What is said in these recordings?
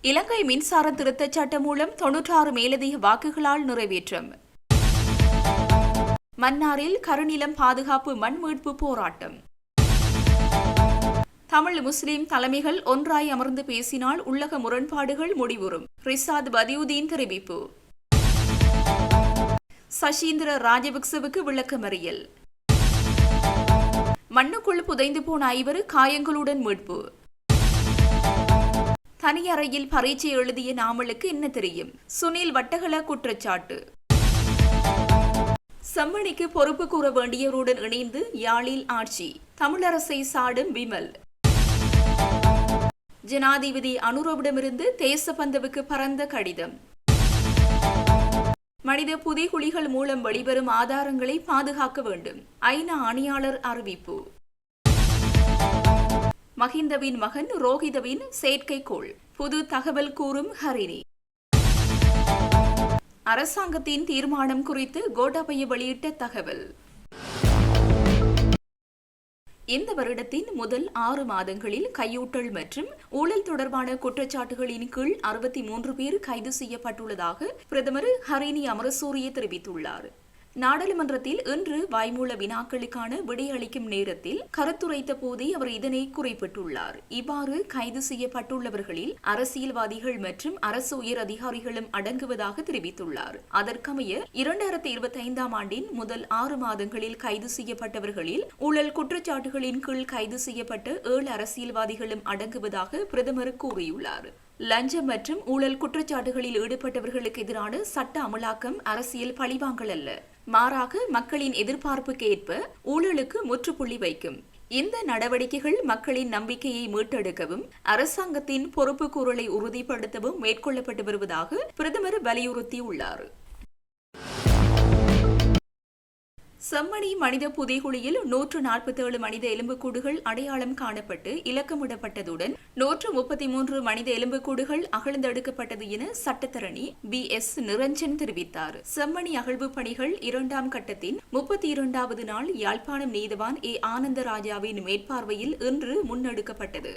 இலங்கை மின்சார திருத்தச் சட்டம் மூலம் 96 மேலதிக வாக்குகளால் நிறைவேற்றம். மன்னாரில் கருநிலம் பாதுகாப்பு மண் மீட்பு போராட்டம். தமிழ் முஸ்லிம் தலைமைகள் ஒன்றாய் அமர்ந்து பேசினால் உள்ளக முரண்பாடுகள் முடிவுறும். ரிசாத் பதியுதீன் தெரிவிப்பு. சசீந்திர ராஜபக்சவுக்கு விளக்கமறியல். மண்ணுக்குள் புதைந்து போன 5 காயங்களுடன் மீட்பு. தனியறையில் பரீட்சை எழுதிய நாமலுக்கு என்ன தெரியும்? சுனில் வட்டகல குற்றச்சாட்டு. செம்மணிக்கு பொறுப்பு கூற வேண்டியவருடன் இணைந்து யாழில் ஆட்சி. தமிழரசை சாடும் விமல். ஜனாதிபதி அனுரவிடமிருந்து தேசபந்துவுக்கு பரந்த கடிதம். மனித புதைகுழிகள் மூலம் வெளிவரும் ஆதாரங்களை பாதுகாக்க வேண்டும். ஐநா ஆணையாளர் அறிவிப்பு. மஹிந்தவின் மகன் ரோஹிதவின் செயற்கைக்கோள். புது தகவல் கூறும் ஹரிணி. அரசாங்கத்தின் தீர்மானம் குறித்து கோட்டாபய வெளியிட்ட தகவல். இந்த வருடத்தின் முதல் 6 மாதங்களில் கையூட்டல் மற்றும் ஊழல் தொடர்பான குற்றச்சாட்டுகளின் கீழ் 63 பேர் கைது செய்யப்பட்டுள்ளதாக பிரதமர் ஹரிணி அமரசூரிய தெரிவித்துள்ளார். நாடாளுமன்றத்தில் இன்று வாய்மூல வினாக்களுக்கான விடையளிக்கும் நேரத்தில் கருத்துரைத்த போதே அவர் இதனை குறிப்பிட்டுள்ளார். இவ்வாறு கைது செய்யப்பட்டுள்ளவர்களில் அரசியல்வாதிகள் மற்றும் அரசு உயர் அதிகாரிகளும் அடங்குவதாக தெரிவித்துள்ளார். அதற்கமைய 2025ஆம் ஆண்டின் முதல் 6 மாதங்களில் கைது செய்யப்பட்டவர்களில் ஊழல் குற்றச்சாட்டுகளின் கீழ் கைது செய்யப்பட்ட 7 அரசியல்வாதிகளும் அடங்குவதாக பிரதமர் கூறியுள்ளார். லஞ்சம் மற்றும் ஊழல் குற்றச்சாட்டுகளில் ஈடுபட்டவர்களுக்கு எதிரான சட்ட அமலாக்கம் அரசியல் பழிவாங்கல் அல்ல, மாறாக மக்களின் எதிர்பார்ப்புக்கு ஏற்ப ஊழலுக்கு முற்றுப்புள்ளி வைக்கும். இந்த நடவடிக்கைகள் மக்களின் நம்பிக்கையை மீட்டெடுக்கவும் அரசாங்கத்தின் பொறுப்புக்கூறலை உறுதிப்படுத்தவும் மேற்கொள்ளப்பட்டு வருவதாக பிரதமர் வலியுறுத்தியுள்ளார். செம்மணி மனித புதைகுழியில் 147 மனித எலும்புக்கூடுகள் அடையாளம் காணப்பட்டு இலக்கமிடப்பட்டதுடன் 133 மனித எலும்புக்கூடுகள் அகழ்ந்தெடுக்கப்பட்டது என சட்டத்தரணி BS நிரஞ்சன் தெரிவித்தார். செம்மணி அகழ்வு பணிகள் 2ஆம் கட்டத்தின் 32வது நாள் யாழ்ப்பாணம் நீதவான் A. ஆனந்தராஜாவின் மேற்பார்வையில் இன்று முன்னெடுக்கப்பட்டது.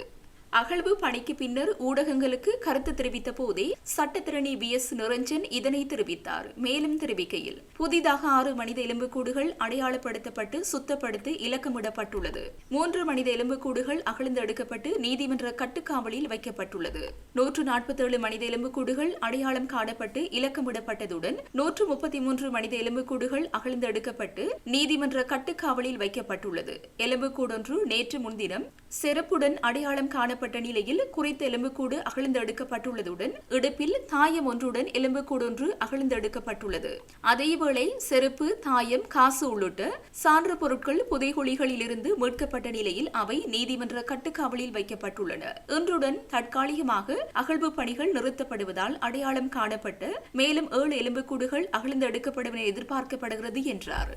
அகழ்வு பணிக்கு பின்னர் ஊடகங்களுக்கு கருத்து தெரிவித்த போதே சட்டத்திரணி BS நிரஞ்சன் இதனை தெரிவித்தார். மேலும் தெரிவிக்கையில், புதிதாக 6 மனித எலும்புக்கூடுகள் அடையாளப்படுத்தப்பட்டு சுத்தப்படுத்தி இலக்கமிடப்பட்டுள்ளது. 3 மனித எலும்புக்கூடுகள் அகழ்ந்தெடுக்கப்பட்டு நீதிமன்ற கட்டுக்காவலில் வைக்கப்பட்டுள்ளது. 147 மனித எலும்புக்கூடுகள் அடையாளம் காணப்பட்டு இலக்கமிடப்பட்டதுடன் 133 மனித எலும்புக்கூடுகள் அகழ்ந்தெடுக்கப்பட்டு நீதிமன்ற கட்டுக்காவலில் வைக்கப்பட்டுள்ளது. எலும்புக்கூடொன்று நேற்று முன்தினம் செருப்புடன் அடையாளம் காணப்பட்ட நிலையில் குறித்த எலும்புக்கூடு அகழ்ந்தெடுக்கப்பட்டுள்ளதுடன் இடுப்பில் தாயம் ஒன்றுடன் எலும்புக்கூடொன்று அகழ்ந்தெடுக்கப்பட்டுள்ளது. அதேவேளை செருப்பு, தாயம், காசு உள்ளிட்ட சான்று பொருட்கள் புதைகுழிகளில் இருந்து மீட்கப்பட்ட நிலையில் அவை நீதிமன்ற கட்டுக்காவலில் வைக்கப்பட்டுள்ளன. இன்றுடன் தற்காலிகமாக அகழ்வு பணிகள் நிறுத்தப்படுவதால் அடையாளம் காணப்பட்ட மேலும் 7 எலும்புக்கூடுகள் அகழ்ந்தெடுக்கப்படும் என எதிர்பார்க்கப்படுகிறது என்றார்.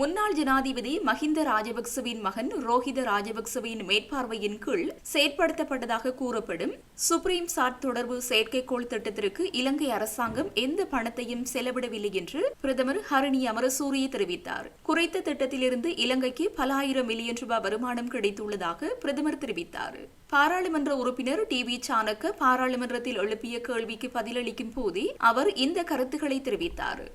முன்னாள் ஜனாதிபதி மஹிந்த ராஜபக்சவின் மகன் ரோஹித ராஜபக்சவின் மேற்பார்வையின் கீழ் செயற்படுத்தப்பட்டதாக கூறப்படும் சுப்ரீம் சாட் தொடர்பு செயற்கைக்கோள் திட்டத்திற்கு இலங்கை அரசாங்கம் எந்த பணத்தையும் செலவிடவில்லை என்று பிரதமர் ஹரிணி அமரசூரிய தெரிவித்தார். குறித்த திட்டத்திலிருந்து இலங்கைக்கு பல ஆயிரம் மில்லியன் ரூபாய் வருமானம் கிடைத்துள்ளதாக பிரதமர் தெரிவித்தார். பாராளுமன்ற உறுப்பினர் TV சாணக்க பாராளுமன்றத்தில் எழுப்பிய கேள்விக்கு பதிலளிக்கும் போதே அவர் இந்த கருத்துக்களை தெரிவித்தார்.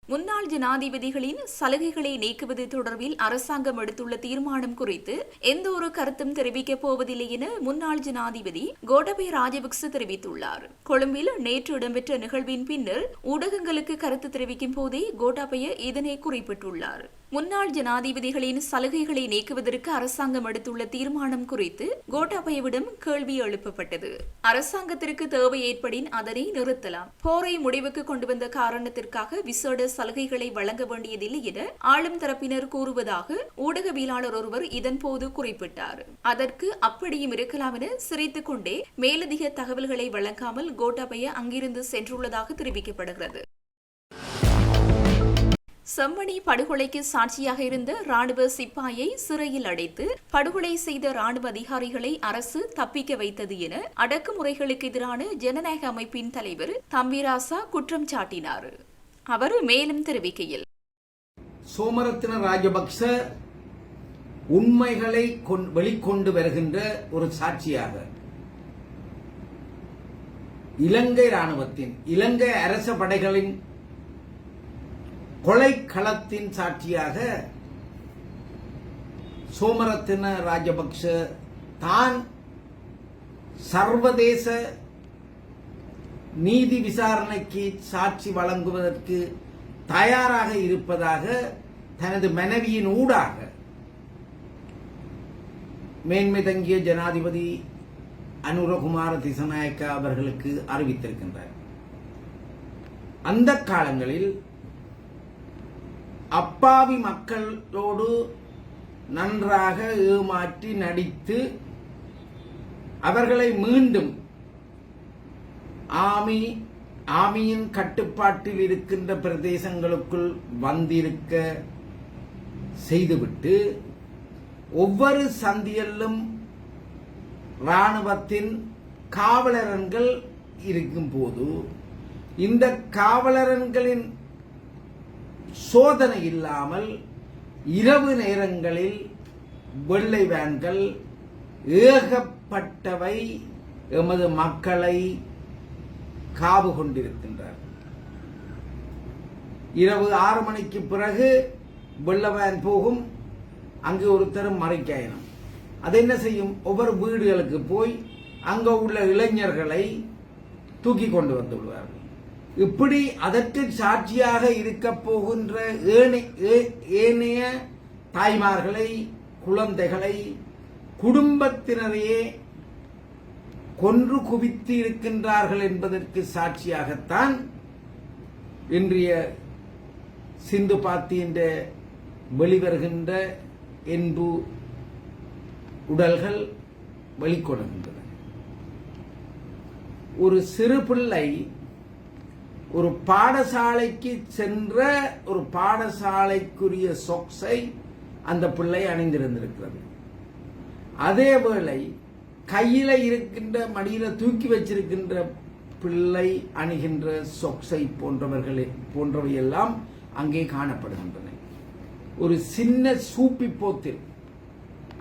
முன்னாள் ஜனாதிபதிகளின் சலுகைகளை நீக்குவது தொடர்பில் அரசாங்கம் எடுத்துள்ள தீர்மானம் குறித்து எந்த ஒரு கருத்தும் தெரிவிக்கப் போவதில்லை என முன்னாள் ஜனாதிபதி கோட்டாபய ராஜபக்ச தெரிவித்துள்ளார். கொழும்பில் நேற்று இடம்பெற்ற நிகழ்வின் பின்னர் ஊடகங்களுக்கு கருத்து தெரிவிக்கும் போதே கோட்டாபய இதனை குறிப்பிட்டுள்ளார். முன்னாள் ஜனாதிபதிகளின் சலுகைகளை நீக்குவதற்கு அரசாங்கம் எடுத்துள்ள தீர்மானம் குறித்து கோட்டாபயவிடம் கேள்வி எழுப்பப்பட்டது. அரசாங்கத்திற்கு தேவை ஏற்படின் அதனை நிறுத்தலாம். போரை முடிவுக்கு கொண்டு வந்த காரணத்திற்காக விசேட சலுகைகளை வழங்க வேண்டியதில்லை என ஆளும் தரப்பினர் கூறுவதாக ஊடகவியலாளர் ஒருவர் இதன்போது குறிப்பிட்டார். அதற்கு அப்படியும் இருக்கலாம் என சிரித்துக் கொண்டே மேலதிக தகவல்களை வழங்காமல் கோட்டாபய அங்கிருந்து சென்றுள்ளதாக தெரிவிக்கப்படுகிறது. செம்மணி படுகொலைக்கு சாட்சியாக இருந்த ராணுவ சிப்பாயை சிறையில் அடைத்து படுகொலை செய்த ராணுவ அதிகாரிகளை அரசு தப்பிக்க வைத்தது என அடக்குமுறைகளுக்கு எதிரான ஜனநாயக அமைப்பின் தலைவர் தம்பிராசா குற்றம் சாட்டினார். அவர் மேலும் தெரிவிக்கையில், சோமரத்ன ராஜபக்ச உண்மைகளை வெளிக்கொண்டு வருகின்ற ஒரு சாட்சியாக இலங்கை ராணுவத்தின், இலங்கை அரச படைகளின் கொலைக்களத்தின் சாட்சியாக சோமரத்ன ராஜபக்ஷ தான் சர்வதேச நீதி விசாரணைக்கு சாட்சி வழங்குவதற்கு தயாராக இருப்பதாக தனது மனைவியின் ஊடாக மேன்மை தங்கிய ஜனாதிபதி அனுரகுமார திசநாயக்க அவர்களுக்கு அறிவித்திருக்கின்றார். அந்த காலங்களில் அப்பாவி மக்களோடு நன்றாக ஏமாற்றி நடித்து அவர்களை மீண்டும் ஆமியின் கட்டுப்பாட்டில் இருக்கின்ற பிரதேசங்களுக்குள் வந்திருக்க செய்துவிட்டு ஒவ்வொரு சந்தியிலும் இராணுவத்தின் காவலரன்கள் இருக்கும் போது இந்த காவலரன்களின் சோதனை இல்லாமல் இரவு நேரங்களில் வெள்ளை வேன்கள் ஏகப்பட்டவை எமது மக்களை காவு கொண்டிருக்கின்றார். இரவு 6 மணிக்கு பிறகு வெள்ள வேன் போகும், அங்கு ஒருத்தரும் மறைக்காயினும் அது என்ன செய்யும், ஒவ்வொரு வீடுகளுக்கு போய் அங்க உள்ள இளைஞர்களை தூக்கி கொண்டு வந்து விடுவார்கள். இப்படி அதற்கு சாட்சியாக இருக்க போகின்ற ஏனைய தாய்மார்களை, குழந்தைகளை, குடும்பத்தினரையே கொன்று குவித்து இருக்கின்றார்கள் என்பதற்கு சாட்சியாகத்தான் இன்றைய சிந்து பாத்தி என்ற வெளிவருகின்ற என்பு உடல்கள் வெளிக்கொடுகின்றன. ஒரு சிறு பிள்ளை ஒரு பாடசாலைக்கு சென்ற ஒரு பாடசாலைக்குரிய சொக்ஸை அந்த பிள்ளை அணிந்திருந்திருக்கிறது. அதேவேளை கையில இருக்கின்ற மடியில தூக்கி வச்சிருக்கின்ற பிள்ளை அணிகின்ற சொக்ஸை போன்றவையெல்லாம் அங்கே காணப்படுகின்றன. ஒரு சின்ன சூப்பி போத்தில்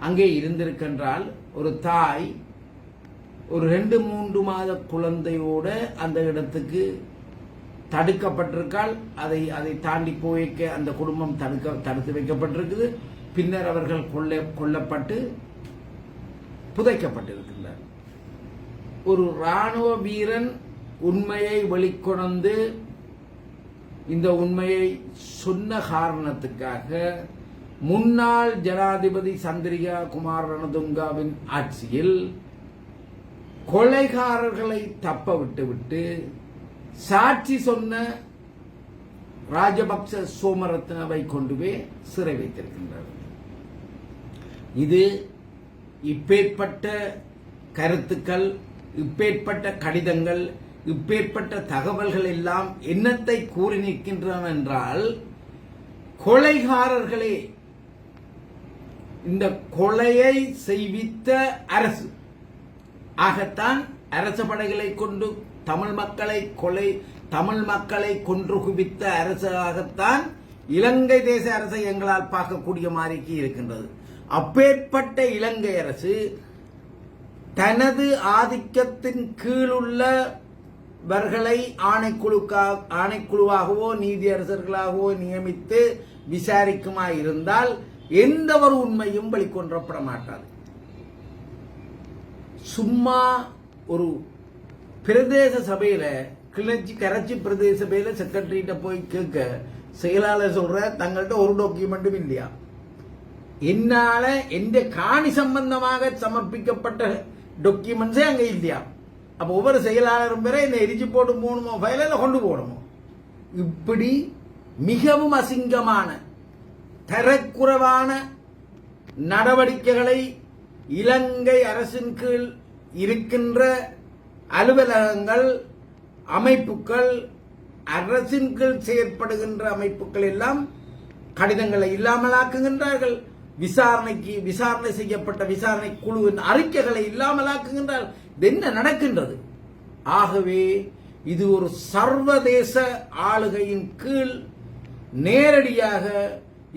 அங்கே இருந்திருக்கின்றால் ஒரு தாய் ஒரு 2-3 மாத குழந்தையோட அந்த இடத்துக்கு தடுக்கப்பட்டிருக்கால். அதை தாண்டி போய்க்க அந்த குடும்பம் தடுத்து வைக்கப்பட்டிருக்குது. பின்னர் அவர்கள் கொல்லப்பட்டு புதைக்கப்பட்டிருக்கின்றார். ஒரு ராணுவ வீரன் உண்மையை வெளிக்கொணர்ந்து இந்த உண்மையை சொன்ன காரணத்துக்காக முன்னாள் ஜனாதிபதி சந்திரிகா குமார் ரணதுங்காவின் ஆட்சியில் கொலைகாரர்களை தப்ப விட்டுவிட்டு சாட்சி சொன்ன ராஜபக்ச சோமரத்னவை கொண்டு போய் சிறை வைத்திருக்கின்றார். இது இப்பேற்பட்ட கருத்துக்கள், இப்பேற்பட்ட கடிதங்கள், இப்பேற்பட்ட தகவல்கள் எல்லாம் என்னத்தை கூறி நிற்கின்றன என்றால், கொலைகாரர்களே இந்த கொலையை செய்வித்த அரசு ஆகத்தான் அரச படைகளை கொண்டு தமிழ் மக்களை கொன்று குவித்த அரசாகத்தான் இலங்கை தேச அரசை எங்களால் பார்க்கக்கூடிய மாதிரிக்கு இருக்கின்றது. அப்பேற்பட்ட இலங்கை அரசு தனது ஆதிக்கத்தின் கீழுள்ளவர்களை ஆணைக்குழுவாகவோ நீதியரசர்களாகவோ நியமித்து விசாரிக்குமாயிருந்தால் எந்த ஒரு உண்மையும் வெளிக்கொன்றப்பட மாட்டாது. சும்மா ஒரு பிரதேச சபையில கரைச்சி பிரதேச சபையில செக்ரட்டரிட்ட போய் கேட்க செயலாளர் சொல்ற தங்கள்கிட்ட ஒரு டாக்குமெண்ட்டும் இல்லையா, என்னால எந்த காணி சம்பந்தமாக சமர்ப்பிக்கப்பட்ட டாக்குமெண்ட்ஸே அங்க இல்லையா, அப்ப ஒவ்வொரு செயலாளரும் பேரை என்ன எரிச்சு போட்டு போகணுமோ, ஃபைல கொண்டு போகணுமோ. இப்படி மிகவும் அசிங்கமான தரக்குறைவான நடவடிக்கைகளை இலங்கை அரசின் கீழ் இருக்கின்ற அலுவலகங்கள், அமைப்புகள், அரசின் கீழ் செயற்படுகின்ற அமைப்புகள் எல்லாம் கடிதங்களை இல்லாமலாக்குகின்றார்கள். விசாரணை செய்யப்பட்ட விசாரணை குழுவின் அறிக்கைகளை இல்லாமலாக்குகின்றார்கள். இது என்ன நடக்கின்றது? ஆகவே இது ஒரு சர்வதேச ஆளுகையின் கீழ் நேரடியாக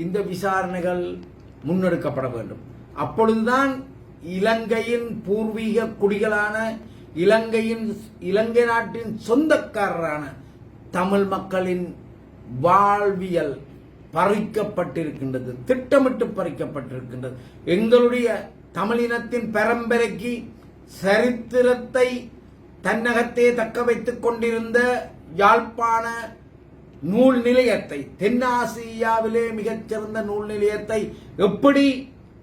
இந்த விசாரணைகள் முன்னெடுக்கப்பட வேண்டும். அப்பொழுதுதான் இலங்கையின் பூர்வீக குடிகளான இலங்கை நாட்டின் சொந்தக்காரரான தமிழ் மக்களின் வாழ்வியல் பறிக்கப்பட்டிருக்கின்றது, திட்டமிட்டு பறிக்கப்பட்டிருக்கின்றது. எங்களுடைய தமிழினத்தின் பரம்பரைக்கு சரித்திரத்தை தன்னகத்தே தக்க வைத்துக் கொண்டிருந்த யாழ்ப்பாண நூல் நிலையத்தை, தென்னாசியாவிலே மிகச்சிறந்த நூல் நிலையத்தை எப்படி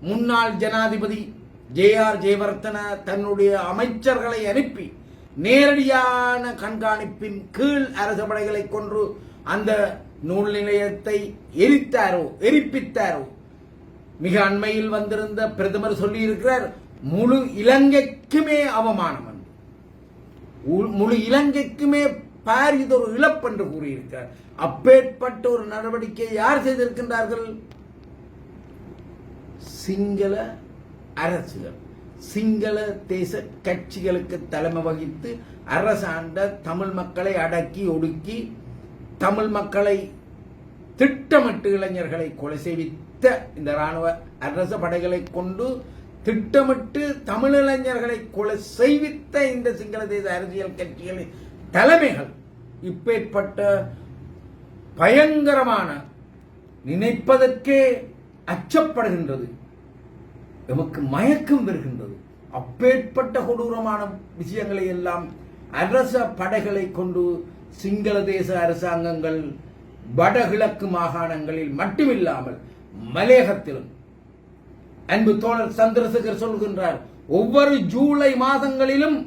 முன்னாள் ஜனாதிபதி ஜே.ஆர். ஜெயவர்தன தன்னுடைய அமைச்சர்களை அனுப்பி நேரடியான கண்காணிப்பின் கீழ் அரச படைகளை கொன்று அந்த நூல் நிலையத்தை எரிப்பித்தாரோ, மிக அண்மையில் வந்திருந்த பிரதமர் சொல்லி இருக்கிறார், முழு இலங்கைக்குமே அவமானம், முழு இலங்கைக்குமே பாரிதொரு இழப்பென்று கூறியிருக்கிறார். அப்பேற்பட்ட ஒரு நடவடிக்கை யார் செய்திருக்கின்றார்கள்? சிங்கள அரசுகள், சிங்கள தேச கட்சிகளுக்கு தலைமை வகித்து அரசாண்ட தமிழ் மக்களை அடக்கி ஒடுக்கி தமிழ் மக்களை திட்டமிட்டு இளைஞர்களை கொலை செய்வித்த இந்த ராணுவ அரச படைகளை கொண்டு திட்டமிட்டு தமிழ் இளைஞர்களை கொலை செய்வித்த இந்த சிங்கள தேச அரசியல் கட்சிகளின் தலைமைகள் இப்பேற்பட்ட பயங்கரமான, நினைப்பதற்கே அச்சப்படுகின்றது, எமக்கு மயக்கம் வருகின்றது, அப்பேற்பட்ட கொடூரமான விஷயங்களை எல்லாம் அரச படைகளை கொண்டு சிங்கள தேச அரசாங்கங்கள் வடகிழக்கு மாகாணங்களில் மட்டுமில்லாமல் மலையகத்திலும், அன்பு தோழர் சந்திரசேகர் சொல்கின்றார், ஒவ்வொரு ஜூலை மாதங்களிலும்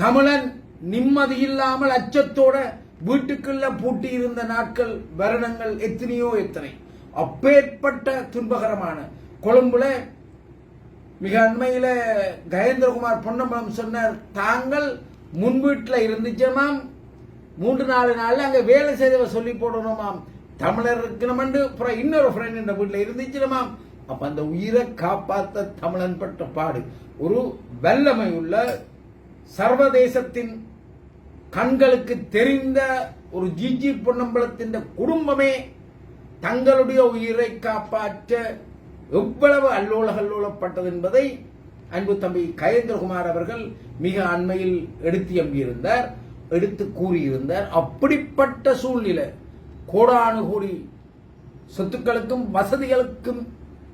தமிழன் நிம்மதி இல்லாமல் அச்சத்தோட வீட்டுக்குள்ள பூட்டி இருந்த நாட்கள், வருடங்கள் எத்தனையோ எத்தனை. அப்பேற்பட்ட துன்பகரமான கொழும்புல மிக அண்மையில கஜேந்திரகுமார் பொன்னம்பலம் சொன்னார், தாங்கள் முன் வீட்டில் இருந்துச்சமாம், 3-4 நாள்ல அங்க வேலை செய்தவ சொல்லி போடணுமாம், தமிழர் இருக்கணும்னு இன்னொரு ஃப்ரெண்ட் இந்த வீட்டில் இருந்துச்சுமாம். அப்ப அந்த உயிரை காப்பாற்ற தமிழன் பட்ட பாடு, ஒரு வல்லமை உள்ள சர்வதேசத்தின் கண்களுக்கு தெரிந்த ஒரு ஜிஜி பொன்னம்பலத்தின் குடும்பமே தங்களுடைய உயிரை காப்பாற்ற எவ்வளவு அல்லோலப்பட்டது என்பதை அன்பு தம்பி கஜேந்திரகுமார் அவர்கள் மிக அண்மையில் எடுத்து கூறியிருந்தார். அப்படிப்பட்ட சூழ்நிலை, கோடானு கோடி சொத்துக்களுக்கும்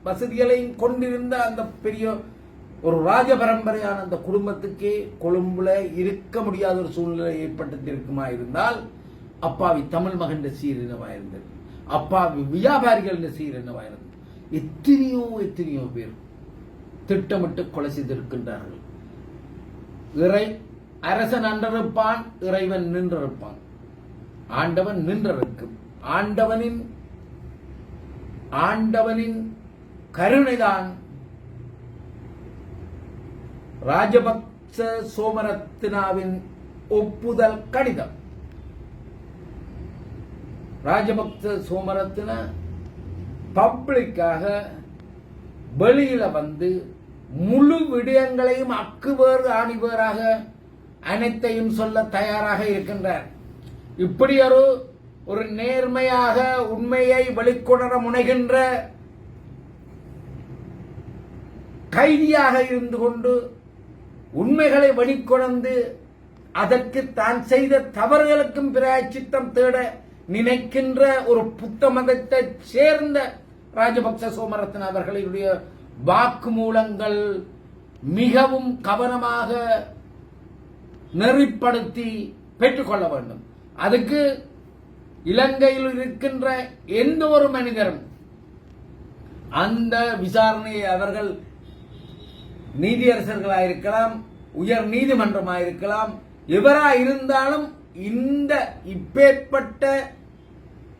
வசதிகளையும் கொண்டிருந்த அந்த பெரிய ஒரு ராஜ பரம்பரையான அந்த குடும்பத்துக்கே கொழும்புல இருக்க முடியாத ஒரு சூழ்நிலை ஏற்பட்டிருக்குமா இருந்தால் அப்பாவி தமிழ் மகன் சீர் என்னவாயிருந்தது, அப்பாவி வியாபாரிகள் சீர் என்னவாயிருந்தது. எத்தனையோ பேர் திட்டமிட்டு கொலை செய்திருக்கின்றார்கள். அரசன் அன்றிருப்பான், இறைவன் நின்றிருப்பான், ஆண்டவன் நின்றிருக்கும். ஆண்டவனின் கருணைதான் ராஜபக்ச சோமரத்னாவின் ஒப்புதல் கடிதம். ராஜபக்ச சோமரத்னா பப்ளிக்காக வெளியில வந்து முழு விடயங்களையும் அக்குவேறு ஆணிவேறாக அனைத்தையும் சொல்ல தயாராக இருக்கின்றார். இப்படி ஒரு நேர்மையாக உண்மையை வெளிக்கொணர முனைகின்ற கைதியாக இருந்து கொண்டு உண்மைகளை வெளிக்கொணர்ந்து அதற்கு தான் செய்த தவறுகளுக்கும் பிராயச்சித்தம் தேட நினைக்கின்ற ஒரு புத்த மதத்தை சேர்ந்த ராஜபக்ச சோமரத்ன அவர்களுடைய வாக்குமூலங்கள் மிகவும் கவனமாக நெறிப்படுத்தி பெற்றுக்கொள்ள வேண்டும். அதுக்கு இலங்கையில் இருக்கின்ற எந்த ஒரு மனிதரும் அந்த விசாரணையை அவர்கள் நீதியரசர்களாயிருக்கலாம், உயர் நீதிமன்றமாயிருக்கலாம், எவராக இருந்தாலும் இந்த இப்பேற்பட்ட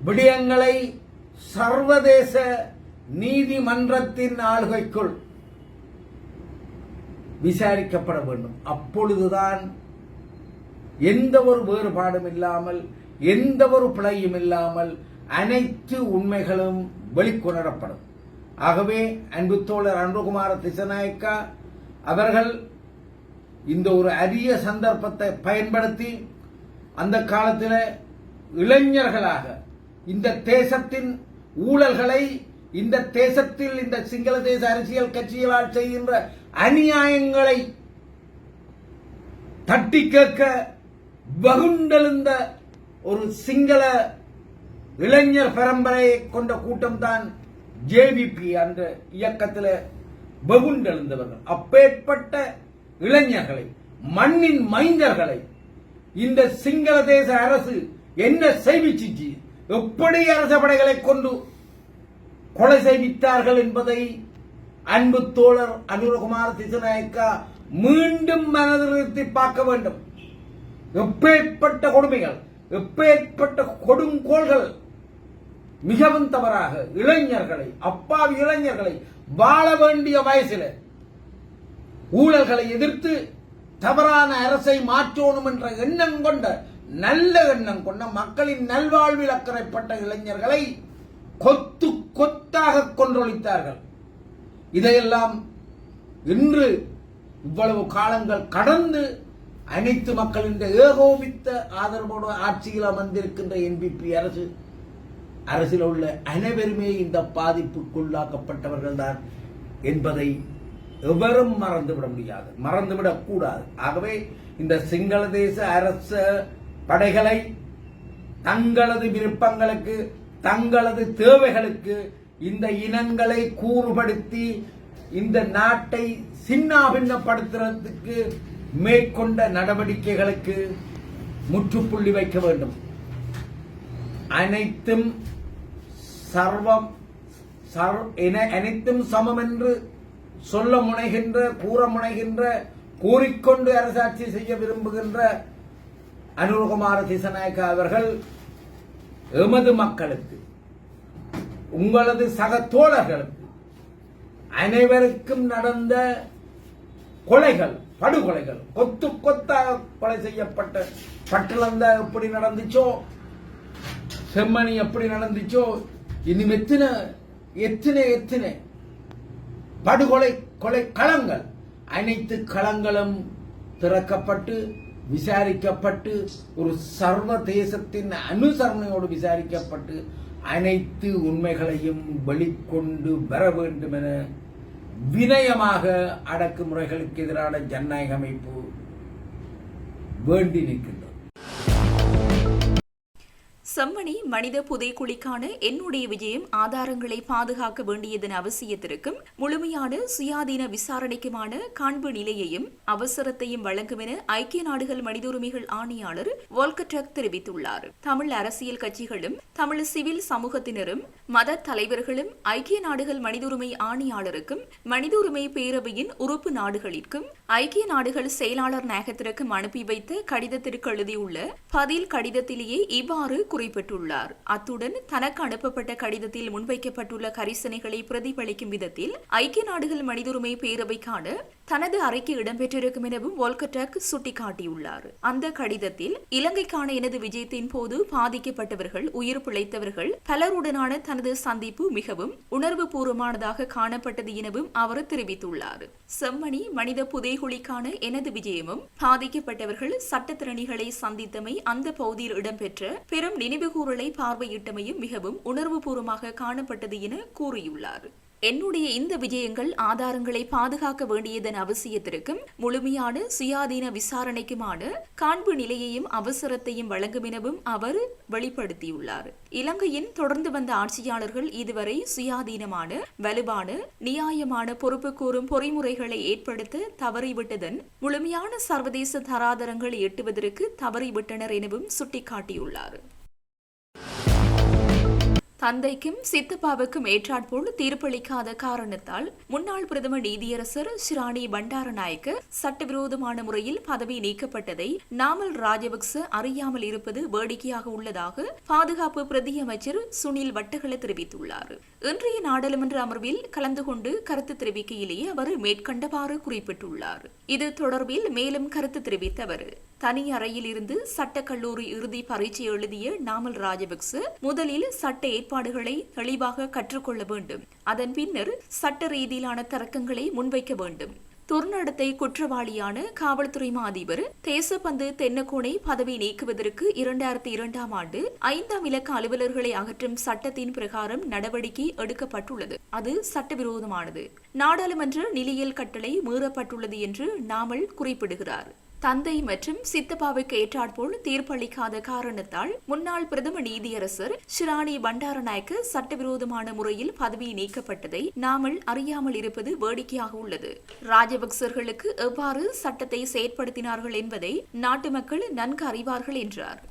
விடயங்களை சர்வதேச நீதிமன்றத்தின் ஆளுகைக்குள் விசாரிக்கப்பட வேண்டும். அப்பொழுதுதான் எந்த ஒரு வேறுபாடும் இல்லாமல், எந்த ஒரு பிழையும் இல்லாமல் அனைத்து உண்மைகளும் வெளிக்கொணரப்படும். ஆகவே அன்பு தோழர் அன்புகுமார திசநாயக்கா அவர்கள் இந்த ஒரு அரிய சந்தர்ப்பத்தை பயன்படுத்தி அந்த காலத்தில் இளைஞர்களாக இந்த தேசத்தின் ஊழல்களை இந்த தேசத்தில் இந்த சிங்கள தேச அரசியல் கட்சிகளால் செய்கின்ற அநியாயங்களை தட்டி கேட்க வகுண்டெழுந்த ஒரு சிங்கள இளைஞர் பரம்பரையை கொண்ட கூட்டம் தான் ஜேவிபி என்ற இயக்கத்தில் வகுண்டெழுந்தவர்கள். அப்பேற்பட்ட இளைஞர்களை, மண்ணின் மைந்தர்களை இந்த சிங்கள தேச அரசு என்ன செய்விச்சு, எப்படி அரச படைகளை கொண்டு கொலை செய்வித்தார்கள் என்பதை அன்பு தோழர் அனுரகுமார் திசாநாயக்கா மீண்டும் மனதிருத்தி பார்க்க வேண்டும். எப்பேற்பட்ட கொடுமைகள், எப்பேற்பட்ட கொடுங்கோள்கள், மிகவும் தவறாக இளைஞர்களை, அப்பாவி இளைஞர்களை வாழ வேண்டிய வயசில் ஊழல்களை எதிர்த்து தவறான அரசை மாற்றணும் என்ற எண்ணம் கொண்ட, நல்ல எண்ணம் கொண்ட, மக்களின் நல்வாழ்வில் அக்கறைப்பட்ட இளைஞர்களை கொத்து கொத்தாக கொன்றொழித்தார்கள். இதையெல்லாம் இன்று இவ்வளவு காலங்கள் கடந்து அனைத்து மக்களின் ஏகோபித்த ஆதரவோடு ஆட்சியில் அமர்ந்திருக்கின்ற என்பிபி அரசில் உள்ள அனைவருமே இந்த பாதிப்புக்குள்ளாக்கப்பட்டவர்கள் தான் என்பதை எவரும் மறந்துவிட முடியாது, மறந்துவிடக் கூடாது. ஆகவே இந்த சிங்கள தேச அரச படைகளை தங்களது விருப்பங்களுக்கு, தங்களது தேவைகளுக்கு இந்த இனங்களை கூறுபடுத்தி இந்த நாட்டை சின்னாபின்னப்படுத்துறதுக்கு மேற்கொண்ட நடவடிக்கைகளுக்கு முற்றுப்புள்ளி வைக்க வேண்டும். அனைத்தும் அனைத்தும் சமம் என்று சொல்ல முனைகின்ற, கூற முனைகின்ற, கூறிக்கொண்டு அரசாட்சி செய்ய விரும்புகின்ற அனுரகுமார திசாநாயக்கா அவர்கள் எமது மக்களுக்கு, உங்களது சக தோழர்களுக்கு அனைவருக்கும் நடந்த கொலைகள், படுகொலைகள், கொத்து கொத்தாக கொலை செய்யப்பட்ட பட்டளந்த எப்படி நடந்துச்சோ, செம்மணி எப்படி நடந்துச்சோ, இன்னும் எத்தனை எத்தனை எத்தனை படுகொலை கொலை களங்கள், அனைத்து களங்களும் திறக்கப்பட்டு விசாரிக்கப்பட்டு ஒரு சர்வதேசத்தின் அனுசரணையோடு விசாரிக்கப்பட்டு அனைத்து உண்மைகளையும் வெளிக்கொண்டு வர வேண்டும் என வினயமாக அடக்குமுறைகளுக்கு எதிரான ஜனநாயக அமைப்பு வேண்டி நிற்கின்றது. செம்மணி மனித புதைக்குழிக்கான என்னுடைய விஜயம் ஆதாரங்களை பாதுகாக்க வேண்டியதன் அவசியத்திற்கும் முழுமையான சுயாதீன விசாரணைக்குமான காண்பு நிலையையும் அவசரத்தையும் வழங்கும் என ஐக்கிய நாடுகள் மனித உரிமைகள் ஆணையாளர் வோல்கர் டர்க் தெரிவித்துள்ளார். தமிழ் அரசியல் கட்சிகளும் தமிழ் சிவில் சமூகத்தினரும் மத தலைவர்களும் ஐக்கிய நாடுகள் மனித உரிமை ஆணையாளருக்கும் மனித உரிமை பேரவையின் உறுப்பு நாடுகளிற்கும் ஐக்கிய நாடுகள் செயலாளர் நாயகத்திற்கும் அனுப்பி வைத்த கடிதத்திற்கு எழுதியுள்ள பதில் கடிதத்திலேயே இவ்வாறு குறிப்பிட்டுள்ளார். அத்துடன் தனக்கு அனுப்பப்பட்ட கடிதத்தில் முன்வைக்கப்பட்டுள்ள கரிசனைகளை பிரதிபலிக்கும் விதத்தில் ஐக்கிய நாடுகள் மனித உரிமை பேரவைக்கான தனது அறிக்கை இடம்பெற்றிருக்கும் எனவும் வோல்கர் டர்க் சுட்டிக்காட்டியுள்ளார். அந்த கடிதத்தில் இலங்கைக்கான எனது விஜயத்தின் போது பாதிக்கப்பட்டவர்கள், உயிர் பிழைத்தவர்கள் பலருடனான தனது சந்திப்பு மிகவும் உணர்வு பூர்வமானதாக காணப்பட்டது எனவும் அவர் தெரிவித்துள்ளார். செம்மணி மனித புதைகுழிக்கான எனது விஜயமும் பாதிக்கப்பட்டவர்கள் சட்டத்திறனிகளை சந்தித்தமை, அந்த பகுதியில் இடம்பெற்ற பெரும் நினைவுகூறலை பார்வையிட்டமையும் மிகவும் உணர்வுபூர்வமாக காணப்பட்டது என கூறியுள்ளார். என்னுடைய இந்த விஜயங்கள் ஆதாரங்களை பாதுகாக்க வேண்டியதன் அவசியத்திற்கும் முழுமையான சுயாதீன விசாரணைக்குமான காண்பு நிலையையும் அவசரத்தையும் வழங்கும் எனவும் அவர் வெளிப்படுத்தியுள்ளார். இலங்கையின் தொடர்ந்து வந்த ஆட்சியாளர்கள் இதுவரை சுயாதீனமான, வலுவான, நியாயமான பொறுப்பு கூறும் பொறிமுறைகளை ஏற்படுத்த தவறிவிட்டதன் முழுமையான சர்வதேச தராதரங்களை எட்டுவதற்கு தவறிவிட்டனர் எனவும் சுட்டிக்காட்டியுள்ளார். தந்தைக்கும் சித்தப்பாவுக்கும் ஏற்றாற்போல் தீர்ப்பளிக்காத காரணத்தால் முன்னாள் பிரதம நீதியரசர் ஷிராணி பண்டாரநாயக்க சட்டவிரோதமான முறையில் பதவி நீக்கப்பட்டதை நாமல் ராஜபக்ச அறியாமல் இருப்பது வேடிக்கையாக உள்ளதாக பாதுகாப்பு பிரதி அமைச்சர் சுனில் வட்டகல தெரிவித்துள்ளார். இன்றைய நாடாளுமன்ற அமர்வில் கலந்து கொண்டு கருத்து தெரிவிக்கையிலேயே அவர் மேற்கண்டவாறு குறிப்பிட்டுள்ளார். இது தொடர்பில் மேலும் கருத்து தெரிவித்த அவர், தனி அறையில் இருந்து சட்டக்கல்லூரி இறுதி பரீட்சை எழுதிய நாமல் ராஜபக்ச முதலில் சட்ட ஏற்பாடுகளை தெளிவாக கற்றுக்கொள்ள வேண்டும். அதன் பின்னர் சட்ட ரீதியிலான தர்க்கங்களை முன்வைக்க வேண்டும். துர்நடத்தை குற்றவாளியான காவல்துறை மா அதிபர் தேசப்பந்து தென்னக்கோனை பதவி நீக்குவதற்கு 2002ஆம் ஆண்டு 5ஆம் இலக்க அலுவலர்களை அகற்றும் சட்டத்தின் பிரகாரம் நடவடிக்கை எடுக்கப்பட்டுள்ளது. அது சட்டவிரோதமானது. நாடாளுமன்ற நிலையியல் கட்டளை மீறப்பட்டுள்ளது என்று நாமல் குறிப்பிடுகிறார். தந்தை மற்றும் சித்தப்பாவுக்கு ஏற்றாற்போல் தீர்ப்பளிக்காத காரணத்தால் முன்னாள் பிரதம நீதியரசர் ஷிராணி பண்டாரநாயக்க சட்டவிரோதமான முறையில் பதவி நீக்கப்பட்டதை நாமல் அறியாமல் இருப்பது வேடிக்கையாக உள்ளது. ராஜபக்சர்களுக்கு எவ்வாறு சட்டத்தை செயற்படுத்தினார்கள் என்பதை நாட்டு மக்கள் நன்கு அறிவார்கள் என்றார்.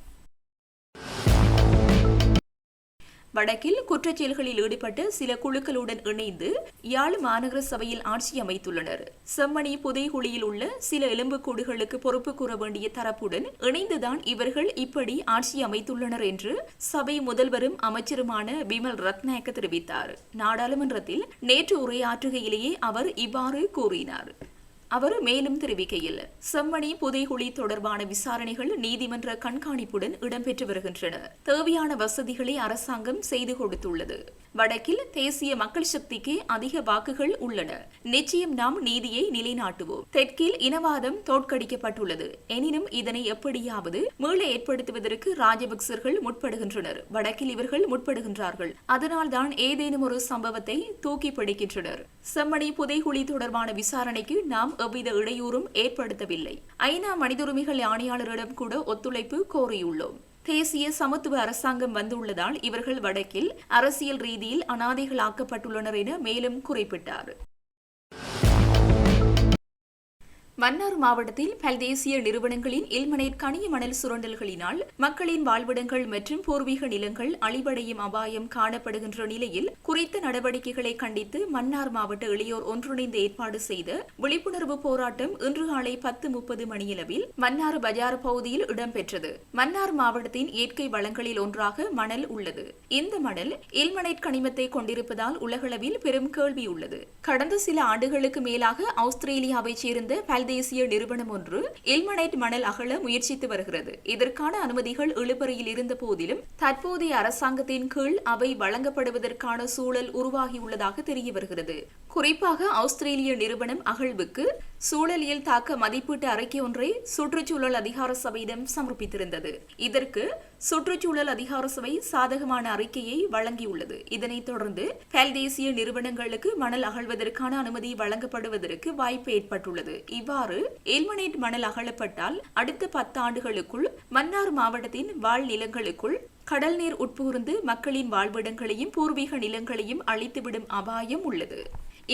வடக்கில் குற்றச்செயல்களில் ஈடுபட்ட சில குழுக்களுடன் இணைந்து யாழ் மாநகர சபையில் ஆட்சி அமைத்துள்ளனர். செம்மணி புதைகுழியில் உள்ள சில எலும்புக்கூடுகளுக்கு பொறுப்பு கூற வேண்டிய தரப்புடன் இணைந்துதான் இவர்கள் இப்படி ஆட்சி அமைத்துள்ளனர் என்று சபை முதல்வரும் அமைச்சருமான பிமல் ரத்நாயக்க தெரிவித்தார். நாடாளுமன்றத்தில் நேற்று உரையாற்றுகையிலேயே அவர் இவ்வாறு கூறினார். அவர் மேலும் தெரிவிக்கையில், செம்மணி புதைகுழி தொடர்பான விசாரணைகள் நீதிமன்ற கண்காணிப்புடன் இடம்பெற்று வருகின்றன. தேவையான வசதிகளை அரசாங்கம் செய்து கொடுத்துள்ளது. வடக்கில் தேசிய மக்கள் சக்திக்கு அதிக வாக்குகள் உள்ளன. நிச்சயம் நாம் நீதியை நிலைநாட்டுவோம். தெற்கில் இனவாதம் தோற்கடிக்கப்பட்டுள்ளது. எனினும் இதனை எப்படியாவது மீள ஏற்படுத்துவதற்கு ராஜபக்சர்கள் முற்படுகின்றனர். வடக்கில் இவர்கள் முற்படுகின்றார்கள். அதனால்தான் ஏதேனும் ஒரு சம்பவத்தை தூக்கி பிடிக்கின்றனர். செம்மணி புதைகுழி தொடர்பான விசாரணைக்கு நாம் எவ்வித இடையூறும் ஏற்படுத்தவில்லை. ஐநா மனித உரிமைகள் ஆணையாளரிடம் கூட ஒத்துழைப்பு கோரியுள்ளோம். தேசிய சமத்துவ அரசாங்கம் வந்துள்ளதால் இவர்கள் வடக்கில் அரசியல் ரீதியில் அனாதைகளாக்கப்பட்டுள்ளனர் என மேலும் குறிப்பிட்டார். மன்னார் மாவட்டத்தில் பல்தேசிய நிறுவனங்களின் இல்மனைட் கனிய மணல் சுரண்டல்களினால் மக்களின் வாழ்விடங்கள் மற்றும் பூர்வீக நிலங்கள் அழிவடையும் அபாயம் காணப்படுகின்ற நிலையில் குறித்த நடவடிக்கைகளை கண்டித்து மன்னார் மாவட்ட இளையோர் ஒன்றிணைந்து ஏற்பாடு செய்த விழிப்புணர்வு போராட்டம் இன்று காலை 10:30 மணியளவில் மன்னார் பஜார் பகுதியில் இடம்பெற்றது. மன்னார் மாவட்டத்தின் இயற்கை வளங்களில் ஒன்றாக மணல் உள்ளது. இந்த மணல் இல்மனைட் கனிமத்தை கொண்டிருப்பதால் உலகளவில் பெரும் கேள்வி உள்ளது. கடந்த சில ஆண்டுகளுக்கு மேலாக ஆஸ்திரேலியாவைச் சேர்ந்த தேசிய நிறுவனம் ஒன்று இல்மனைட் மணல் அகழ முயற்சித்து வருகிறது. இதற்கான அனுமதிகள் இழுபறியில் இருந்த போதிலும் தற்போதைய அரசாங்கத்தின் கீழ் அவை வழங்கப்படுவதற்கான சூழல் உருவாகியுள்ளதாக தெரிய வருகிறது. குறிப்பாக ஆஸ்திரேலிய நிறுவனம் அகழ்வுக்கு சூழலியல் தாக்க மதிப்பீட்டு அறிக்கை ஒன்றை சுற்றுச்சூழல் அதிகார சபையிடம் சமர்ப்பித்திருந்தது. இதற்கு சுற்றுச்சூழல் அதிகார சபை சாதகமான அறிக்கையை வழங்கியுள்ளது. இதனைத் தொடர்ந்து பல்தேசிய நிறுவனங்களுக்கு மணல் அகழ்வதற்கான அனுமதி வழங்கப்படுவதற்கு வாய்ப்பு ஏற்பட்டுள்ளது. இவ்வாறு இல்மனைட் மணல் அகழப்பட்டால் அடுத்த 10 ஆண்டுகளுக்குள் மன்னார் மாவட்டத்தின் வாழ் நிலங்களுக்குள் கடல் நீர் உட்புகுந்து மக்களின் வாழ்விடங்களையும் பூர்வீக நிலங்களையும் அழித்துவிடும் அபாயம் உள்ளது.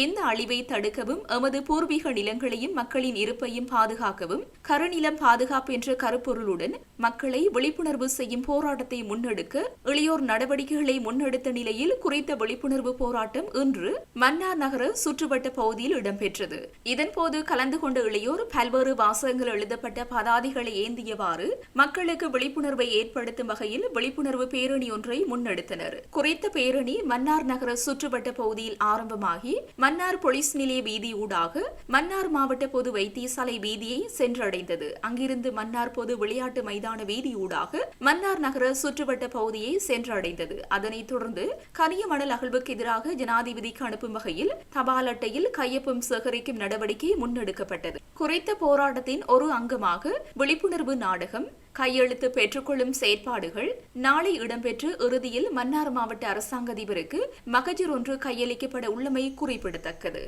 இந்த அழிவை தடுக்கவும் எமது பூர்வீக நிலங்களையும் மக்களின் இருப்பையும் பாதுகாக்கவும் கருநிலம் பாதுகாப்பு என்ற கருப்பொருளுடன் மக்களை விழிப்புணர்வு செய்யும் போராட்டத்தை முன்னெடுக்க இளையோர் நடவடிக்கைகளை முன்னெடுத்த நிலையில் குறித்த விழிப்புணர்வு போராட்டம் இன்று மன்னார் நகர சுற்றுவட்ட பகுதியில் இடம்பெற்றது. இதன்போது கலந்து கொண்ட இளையோர் பல்வேறு வாசகங்கள் எழுதப்பட்ட பதாதைகளை ஏந்தியவாறு மக்களுக்கு விழிப்புணர்வை ஏற்படுத்தும் வகையில் விழிப்புணர்வு பேரணி ஒன்றை முன்னெடுத்தனர். குறித்த பேரணி மன்னார் நகர சுற்றுவட்ட பகுதியில் ஆரம்பமாகி மன்னார் போலீஸ் நிலைய வீதி ஊடாக மன்னார் மாவட்ட பொது வைத்தியசாலை வீதியை சென்றடைந்தது. அங்கிருந்து மன்னார் பொது விளையாட்டு மைதான வீதி ஊடாக மன்னார் நகர சுற்றுவட்ட பகுதியை சென்றடைந்தது. அதனைத் தொடர்ந்து கனிய மணல் அகழ்வுக்கு எதிராக ஜனாதிபதிக்கு அனுப்பும் வகையில் தபால் அட்டையில் கையொப்பம் சேகரிக்கும் நடவடிக்கை முன்னெடுக்கப்பட்டது. குறித்த போராட்டத்தின் ஒரு அங்கமாக விழிப்புணர்வு நாடகம், கையெழுத்து பெற்றுக்கொள்ளும் செயற்பாடுகள் நாளை இடம்பெற்று இறுதியில் மன்னார் மாவட்ட அரசாங்க அதிபருக்கு மகஜர் ஒன்று கையளிக்கப்பட உள்ளமை குறிப்பிடத்தக்கது.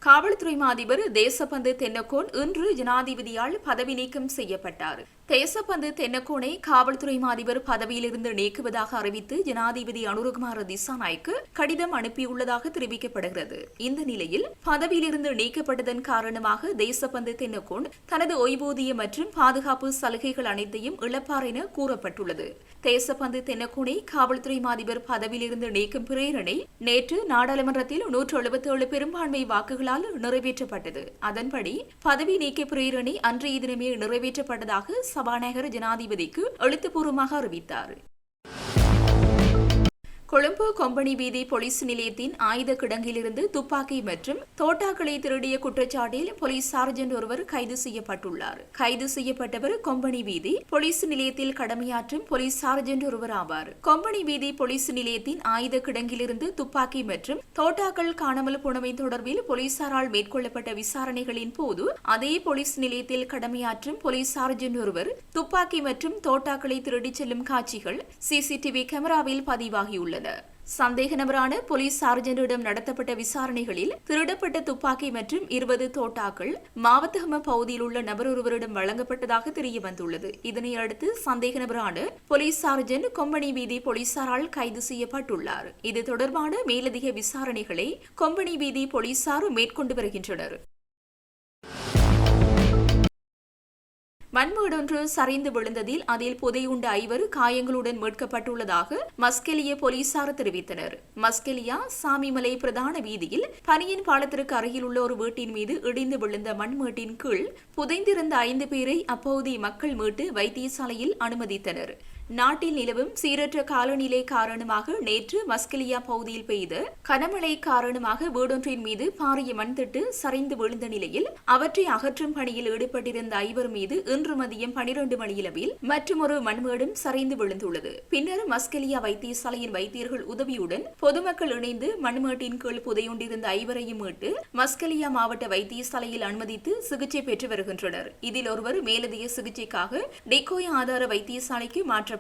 காவல்துறை மா அதிபர் தேசப்பந்து தென்னக்கோன் இன்று ஜனாதிபதியால் பதவி நீக்கம் செய்யப்பட்டார். தேசப்பந்து தென்னக்கோனை காவல்துறை மா அதிபர் பதவியிலிருந்து நீக்குவதாக அறிவித்து ஜனாதிபதி அனுரகுமார திசாநாயக்கு கடிதம் அனுப்பியுள்ளதாக தெரிவிக்கப்படுகிறது. இந்த நிலையில் பதவியிலிருந்து நீக்கப்பட்டதன் காரணமாக தேசப்பந்து தென்னக்கோன் தனது ஓய்வூதிய மற்றும் பாதுகாப்பு சலுகைகள் அனைத்தையும் இழப்பார் என கூறப்பட்டுள்ளது. தேசப்பந்து தென்னக்கோனை காவல்துறை மா அதிபர் பதவியிலிருந்து நீக்கும் பிரேரணை நேற்று நாடாளுமன்றத்தில் 177 பெரும்பான்மை வாக்குகளால் நிறைவேற்றப்பட்டது. அதன்படி பதவி நீக்க பிரேரணை அன்றைய தினமே நிறைவேற்றப்பட்டதாக சபாநாயகர் ஜனாதிபதிக்கு எழுத்துப்பூர்வமாக அறிவித்தார். கொழும்பு கொம்பனி வீதி போலீஸ் நிலையத்தின் ஆயுத கிடங்கிலிருந்து துப்பாக்கி மற்றும் தோட்டாக்களை திருடிய குற்றச்சாட்டில் போலீஸ் சார்ஜென்ட் ஒருவர் கைது செய்யப்பட்டுள்ளார். கைது செய்யப்பட்டவர் கொம்பனி வீதி போலீஸ் நிலையத்தில் கடமையாற்றும் போலீஸ் சார்ஜென்ட் ஒருவர் ஆவார். கொம்பனி வீதி போலீஸ் நிலையத்தின் ஆயுத கிடங்கிலிருந்து துப்பாக்கி மற்றும் தோட்டாக்கள் காணாமல் போனவை தொடர்பில் போலீசாரால் மேற்கொள்ளப்பட்ட விசாரணைகளின் போது அதே போலீஸ் நிலையத்தில் கடமையாற்றும் போலீஸ் சார்ஜென்ட் ஒருவர் துப்பாக்கி மற்றும் தோட்டாக்களை திருடிச் செல்லும் காட்சிகள் சிசிடிவி கேமராவில் பதிவாகியுள்ளது. சந்தேக நபரான போலீஸ் சார்ஜென்டிடம் நடத்தப்பட்ட விசாரணைகளில் திருடப்பட்ட துப்பாக்கி மற்றும் 20 தோட்டாக்கள் மாவத்தகம பகுதியில் உள்ள நபர் ஒருவரிடம் வழங்கப்பட்டதாக தெரியவந்துள்ளது. இதனையடுத்து சந்தேக நபரான போலீஸ் சார்ஜென்ட் கொம்பனி வீதி போலீசாரால் கைது செய்யப்பட்டுள்ளார். இது தொடர்பான மேலதிக விசாரணைகளை கொம்பனி வீதி போலீசார் மேற்கொண்டு வருகின்றனர். மண்மேடொன்று சரிந்து விழுந்ததில் அதில் புதையுண்ட 5 காயங்களுடன் மீட்கப்பட்டுள்ளதாக மஸ்கெலியா போலீசார் தெரிவித்தனர். மஸ்கெலியா சாமிமலை பிரதான வீதியில் பனியின் பாலத்திற்கு அருகில் உள்ள ஒரு வீட்டின் மீது இடிந்து விழுந்த மண்மேட்டின் கீழ் புதைந்திருந்த 5 பேரை அப்பகுதி மக்கள் மீட்டு வைத்தியசாலையில் அனுமதித்தனர். நாட்டில் நிலவும் சீரற்ற காலநிலை காரணமாக நேற்று மஸ்கெலியா பகுதியில் பெய்த கனமழை காரணமாக வீடொன்றின் மீது பாரிய மண்திட்டு சரிந்து விழுந்த நிலையில் அவற்றை அகற்றும் பணியில் ஈடுபட்டிருந்த 5 மீது இன்று மதியம் 12 மணியளவில் மற்றொரு மண்மேடும் சரிந்து விழுந்துள்ளது. பின்னர் மஸ்கெலியா வைத்தியசாலையின் வைத்தியர்கள் உதவியுடன் பொதுமக்கள் இணைந்து மண்மேட்டின் கீழ் புதையுண்டிருந்த 5 மீட்டு மஸ்கெலியா மாவட்ட வைத்தியசாலையில் அனுமதித்து சிகிச்சை பெற்று வருகின்றனர். இதில் ஒருவர் மேலதிக சிகிச்சைக்காக டெக்கோயா ஆதார வைத்தியசாலைக்கு மாற்ற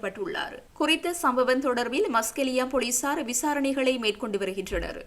குறித்த சம்பவம் தொடர்பில் மஸ்கெலியா போலீசார் விசாரணைகளை மேற்கொண்டு வருகின்றனர்.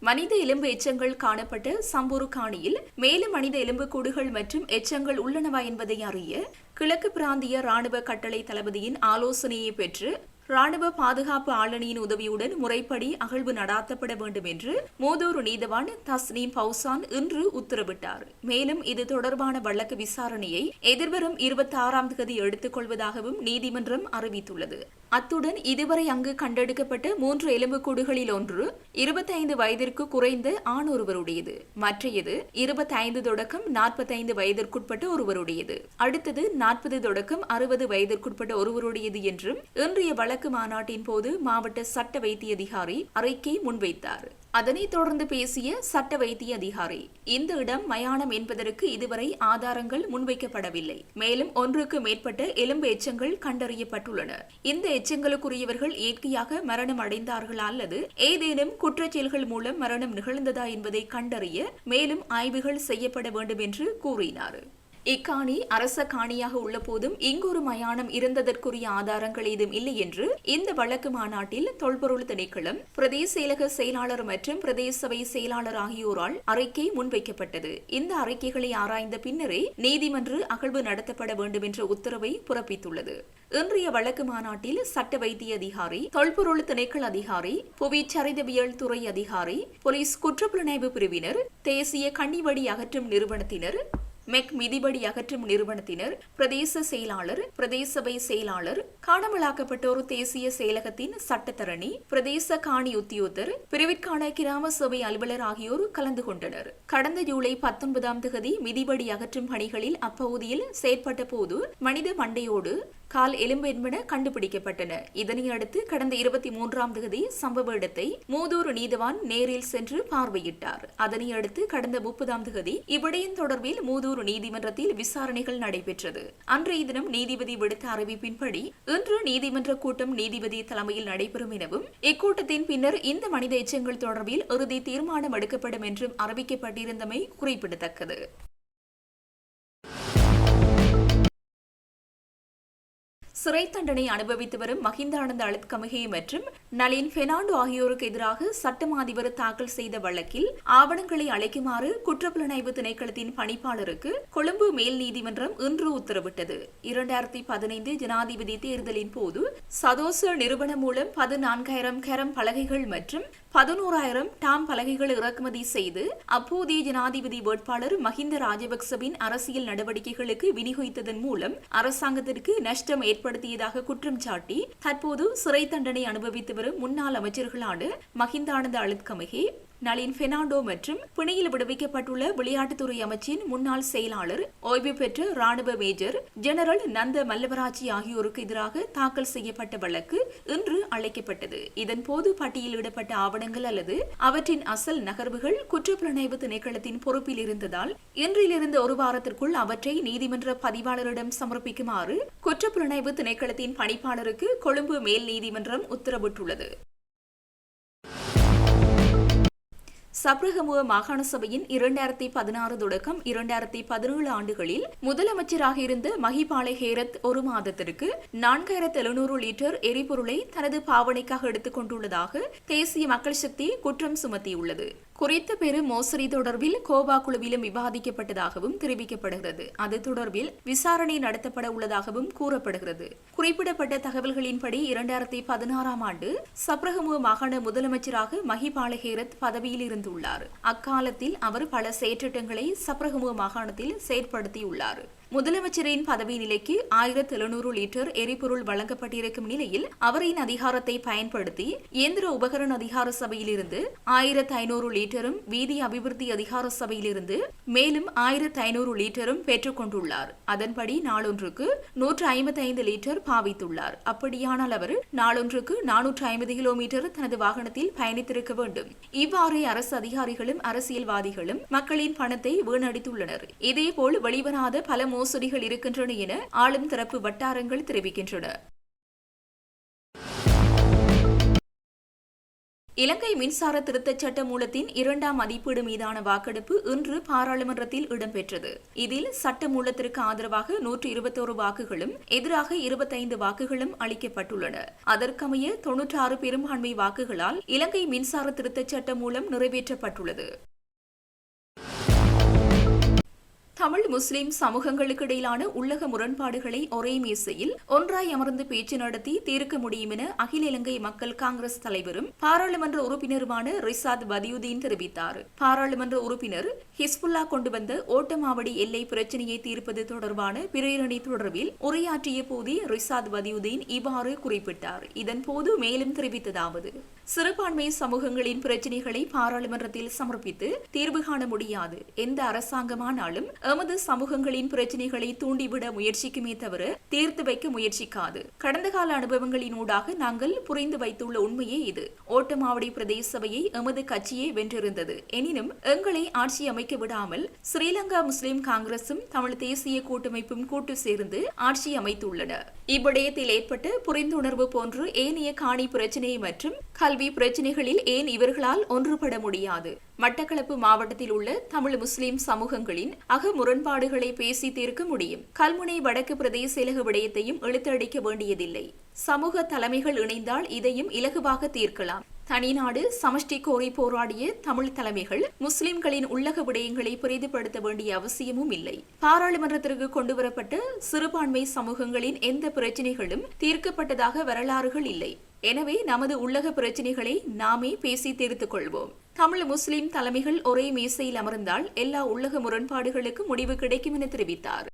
மனித எலும்பு எச்சங்கள் காணப்பட்ட சம்பூர் காணியில் மேலும் மனித எலும்புக்கூடுகள் மற்றும் எச்சங்கள் உள்ளனவா என்பதை அறிய கிழக்கு பிராந்திய ராணுவ கட்டளை தளபதியின் ஆலோசனையை பெற்று ராணுவ பாதுகாப்பு ஆளணியின் உதவியுடன் முறைப்படி அகழ்வு நடாத்தப்பட வேண்டும் என்று மூதூர் நீதவான் தஸ்னீம் பவுசான் இன்று உத்தரவிட்டார். மேலும் இது தொடர்பான வழக்கு விசாரணையை எதிர்வரும் 26ஆம் தேதி எடுத்துக் கொள்வதாகவும் நீதிமன்றம் அறிவித்துள்ளது. அத்துடன் இதுவரை அங்கு கண்டெடுக்கப்பட்ட 3 எலும்புக்கூடுகளில் ஒன்று 25 வயதிற்கு குறைந்த ஆண் ஒருவருடையது, மற்றையது 25 தொடக்கம் 45 வயதிற்குட்பட்ட ஒருவருடையது, அடுத்தது 40 தொடக்கம் 60 வயதிற்குட்பட்ட ஒருவருடையது என்றும் இன்றைய வழக்கு மாநாட்டின் போது மாவட்ட சட்ட வைத்திய அதிகாரி அறிக்கை முன்வைத்தார். அதனைத் தொடர்ந்து பேசிய சட்ட வைத்திய அதிகாரி, இந்த இடம் மயானம் என்பதற்கு இதுவரை ஆதாரங்கள் முன்வைக்கப்படவில்லை. மேலும் 1க்கு மேற்பட்ட எலும்பு எச்சங்கள் கண்டறியப்பட்டுள்ளன. இந்த எச்சங்களுக்குரியவர்கள் இயற்கையாக மரணம் அடைந்தார்களா அல்லது ஏதேனும் குற்றச்செயல்கள் மூலம் மரணம் நிகழ்ந்ததா என்பதை கண்டறிய மேலும் ஆய்வுகள் செய்யப்பட வேண்டும் என்று கூறினார். இக்காணி அரச காணியாக உள்ள போதும் இங்கொரு மயானம் இருந்ததற்குரிய ஆதாரங்கள் ஏதும் இல்லை என்று இந்த வழக்கு மாநாட்டில் தொல்பொருள் திணைக்களம், பிரதேச செயலக செயலாளர் மற்றும் பிரதேச சபை செயலாளர் ஆகியோரால் அறிக்கை முன்வைக்கப்பட்டது. இந்த அறிக்கைகளை ஆராய்ந்த பின்னரே நீதிமன்ற அகழ்வு நடத்தப்பட வேண்டும் என்ற உத்தரவை பிறப்பித்துள்ளது. இன்றைய வழக்கு மாநாட்டில் சட்ட வைத்திய அதிகாரி, தொல்பொருள் திணைக்கள அதிகாரி, புவி சரிதவியல் துறை அதிகாரி, போலீஸ் குற்றப்புலனாய்வு பிரிவினர், தேசிய கன்னிவடி அகற்றும் நிறுவனத்தினர், மெக் மிதிபடி அகற்றும் நிறுவனத்தினர், பிரதேச செயலாளர், பிரதேச சபை செயலாளர், காணாமலாக்கப்பட்டோர் தேசிய செயலகத்தின் சட்டத்தரணி, பிரதேச காணி உத்தியோகத்தர், பிரிவிற்கான கிராம சபை அலுவலர் ஆகியோர் கலந்து கொண்டனர். கடந்த ஜூலை 19ஆம் தேதி மிதிபடி அகற்றும் பணிகளில் அப்பகுதியில் செயற்பட்ட போது மனித மண்டையோடு கால் எலும்பு என்பன கண்டுபிடிக்கப்பட்டன. இதனையடுத்து கடந்த 23ஆம் தேதி சம்பவ இடத்தை மூதூர் நீதவான் நேரில் சென்று பார்வையிட்டார். அதனையடுத்து கடந்த 30ஆம் தேதி இவ்விடயம் தொடர்பில் மூதூர் நீதிமன்றத்தில் விசாரணைகள் நடைபெற்றது. அன்றைய தினம் நீதிபதி விடுத்த அறிவிப்பின்படி இன்று நீதிமன்ற கூட்டம் நீதிபதி தலைமையில் நடைபெறும் எனவும் இக்கூட்டத்தின் பின்னர் இந்த மனித எச்சங்கள் தொடர்பில் இறுதி தீர்மானம் எடுக்கப்படும் என்றும் அறிவிக்கப்பட்டிருந்தமை குறிப்பிடத்தக்கது. சிறை தண்டனை அனுபவித்து வரும் மஹிந்தானந்த அழுத்கமகே மற்றும் நளின் பெர்னாண்டோ ஆகியோருக்கு எதிராக சட்டமா அதிபர் தாக்கல் செய்த வழக்கில் ஆவணங்களை அளிக்குமாறு குற்றப்புலனாய்வு திணைக்களத்தின் பணிப்பாளருக்கு கொழும்பு மேல் நீதிமன்றம் இன்று உத்தரவிட்டது. 2015 ஜனாதிபதி தேர்தலின் போது சதோச நிறுவனம் மூலம் 14,000 கரம் பலகைகள் மற்றும் 11,000 டாம் பலகைகள் இறக்குமதி செய்து அப்போதைய ஜனாதிபதி வேட்பாளர் மஹிந்த ராஜபக்சவின் அரசியல் நடவடிக்கைகளுக்கு விநியோகித்ததன் மூலம் அரசாங்கத்திற்கு நஷ்டம் ஏற்படுத்தியதாக குற்றம் சாட்டி தற்போது சிறை தண்டனை அனுபவித்து வரும் முன்னாள் அமைச்சர்களான மஹிந்தானந்த அழுத்கமகே, நளின் பெர்னாண்டோ மற்றும் பிணையில் விடுவிக்கப்பட்டுள்ள விளையாட்டுத்துறை அமைச்சின் முன்னாள் செயலாளர், ஓய்வு பெற்ற ராணுவ மேஜர் ஜெனரல் நந்த மல்லவராஜி ஆகியோருக்கு எதிராக தாக்கல் செய்யப்பட்ட வழக்கு இன்று அழைக்கப்பட்டது. இதன்போது பட்டியலிடப்பட்ட ஆவணங்கள் அல்லது அவற்றின் அசல் நகர்வுகள் குற்றப்புலனாய்வு திணைக்களத்தின் பொறுப்பில் இருந்ததால் இன்றிலிருந்து ஒரு வாரத்திற்குள் அவற்றை நீதிமன்ற பதிவாளரிடம் சமர்ப்பிக்குமாறு குற்றப்புலனாய்வு திணைக்களத்தின் பணிப்பாளருக்கு கொழும்பு மேல் நீதிமன்றம் உத்தரவிட்டுள்ளது. சப்ரகமுவ மாகாண சபையின் 2016 தொடக்கம் 2017 ஆண்டுகளில் முதலமைச்சராக இருந்த மஹிபால ஹேரத் ஒரு மாதத்திற்கு 4700 லிட்டர் எரிபொருளை தனது பாவனைக்காக எடுத்துக் கொண்டுள்ளதாக தேசிய மக்கள் சக்தி குற்றம் சுமத்தியுள்ளது. குறித்த பெரும் மோசடி தொடர்பில் கோபா குழுவிலும் விவாதிக்கப்பட்டதாகவும் தெரிவிக்கப்படுகிறது. அது தொடர்பில் விசாரணை நடத்தப்பட உள்ளதாகவும் கூறப்படுகிறது. குறிப்பிடப்பட்ட தகவல்களின்படி 2016 ஆண்டு சப்ரகமுவ மாகாண முதலமைச்சராக மஹிபால ஹேரத் பதவியில் இருந்துள்ளார். அக்காலத்தில் அவர் பல செயற்றிட்டங்களை சப்ரகமுவ மாகாணத்தில் செயற்படுத்தியுள்ளார். முதலமைச்சரின் பதவி நிலைக்கு 1700 லிட்டர் எரிபொருள் வழங்கப்பட்டிருக்கும் நிலையில் அவரின் அதிகாரத்தை பயன்படுத்தி இயந்திர உபகரண அதிகார சபையிலிருந்து 1500 லிட்டரும் வீதி அபிவிருத்தி அதிகார சபையிலிருந்து மேலும் 1500 லிட்டரும் பெற்றுக் கொண்டுள்ளார். அதன்படி நாளொன்றுக்கு 155 லிட்டர் பாவித்துள்ளார். அப்படியானால் அவர் நாளொன்றுக்கு 450 கிலோமீட்டர் தனது வாகனத்தில் பயணித்திருக்க வேண்டும். இவ்வாறே அரசு அதிகாரிகளும் அரசியல்வாதிகளும் மக்களின் பணத்தை வீணடித்துள்ளனர். இதேபோல் வெளிவராத பல மோசடிகள் இருக்கின்றன என ஆளும் தரப்பு வட்டாரங்கள் தெரிவிக்கின்றன. இலங்கை மின்சார திருத்தச் சட்ட மூலத்தின் 2ஆம் மதிப்பீடு மீதான வாக்கெடுப்பு இன்று பாராளுமன்றத்தில் இடம்பெற்றது. இதில் சட்ட மூலத்திற்கு ஆதரவாக 121 வாக்குகளும் எதிராக 25 வாக்குகளும் அளிக்கப்பட்டுள்ளன. அதற்கமைய 96 பெரும்பான்மை வாக்குகளால் இலங்கை மின்சார திருத்தச் சட்ட மூலம் நிறைவேற்றப்பட்டுள்ளது. தமிழ் முஸ்லிம் சமூகங்களுக்கு இடையிலான உள்ளக முரண்பாடுகளை ஒரே மேசையில் ஒன்றாய் அமர்ந்து பேச்சு நடத்தி தீர்க்க முடியும் என அகில இலங்கை மக்கள் காங்கிரஸ் தலைவரும் பாராளுமன்ற உறுப்பினருமான ரிசாத் பதியுதீன் தெரிவித்தார். பாராளுமன்ற உறுப்பினர் ஹிஸ்புல்லா கொண்டு வந்த ஓட்டமாவடி எல்லை பிரச்சினையை தீர்ப்பது தொடர்பான பிரேரணை தொடர்பில் உரையாற்றிய போதே ரிசாத் பதியுதீன் இவ்வாறு குறிப்பிட்டார். இதன்போது மேலும் தெரிவித்ததாவது: சிறுபான்மை சமூகங்களின் பிரச்சினைகளை பாராளுமன்றத்தில் சமர்ப்பித்து தீர்வு காண முடியாது. எந்த அரசாங்கமானாலும் எமது சமூகங்களின் பிரச்சினைகளை தூண்டிவிட முயற்சிக்குமே தவிர தீர்த்து வைக்க முயற்சிக்காது. கடந்த கால அனுபவங்களின் ஊடாக நாங்கள் புரிந்து வைத்துள்ள உண்மையே இது. ஓட்டமாவடி பிரதேச சபையை எமது கட்சியே வென்றிருந்தது. எனினும் எங்களை ஆட்சி அமைக்க விடாமல் ஸ்ரீலங்கா முஸ்லிம் காங்கிரசும் தமிழ் தேசிய கூட்டமைப்பும் கூட்டு சேர்ந்து ஆட்சி அமைத்துள்ளன. இவ்விடயத்தில் ஏற்பட்ட புரிந்துணர்வு போன்று ஏனைய காணி பிரச்சினை மற்றும் கல்வி பிரச்சினைகளில் ஏன் இவர்களால் ஒன்றுபட முடியாது? மட்டக்களப்பு மாவட்டத்தில் உள்ள தமிழ் முஸ்லிம் சமூகங்களின் முரண்பாடுகளை பேசி தீர்க்க முடியும். கல்முனை வடக்கு பிரதேச செயலக விடயத்தையும் இழுத்தடிக்க வேண்டியதில்லை. சமூக தலைமைகள் இணைந்தால் இதையும் இலகுவாக தீர்க்கலாம். தனிநாடு சமஷ்டி கோரி போராடிய தமிழ் தலைமைகள் முஸ்லிம்களின் உள்ளக விடயங்களை பிரதிபடுத்த வேண்டிய அவசியமும் இல்லை. பாராளுமன்றத்திற்கு கொண்டுவரப்பட்ட சிறுபான்மை சமூகங்களின் எந்த பிரச்சினைகளும் தீர்க்கப்பட்டதாக வரலாறுகள் இல்லை. எனவே நமது உள்ளக பிரச்சினைகளை நாமே பேசி தீர்த்துக் கொள்வோம். தமிழ் முஸ்லிம் தலைமைகள் ஒரே மேசையில் அமர்ந்தால் எல்லா உள்ளக முரண்பாடுகளுக்கும் முடிவு கிடைக்கும் என தெரிவித்தார்.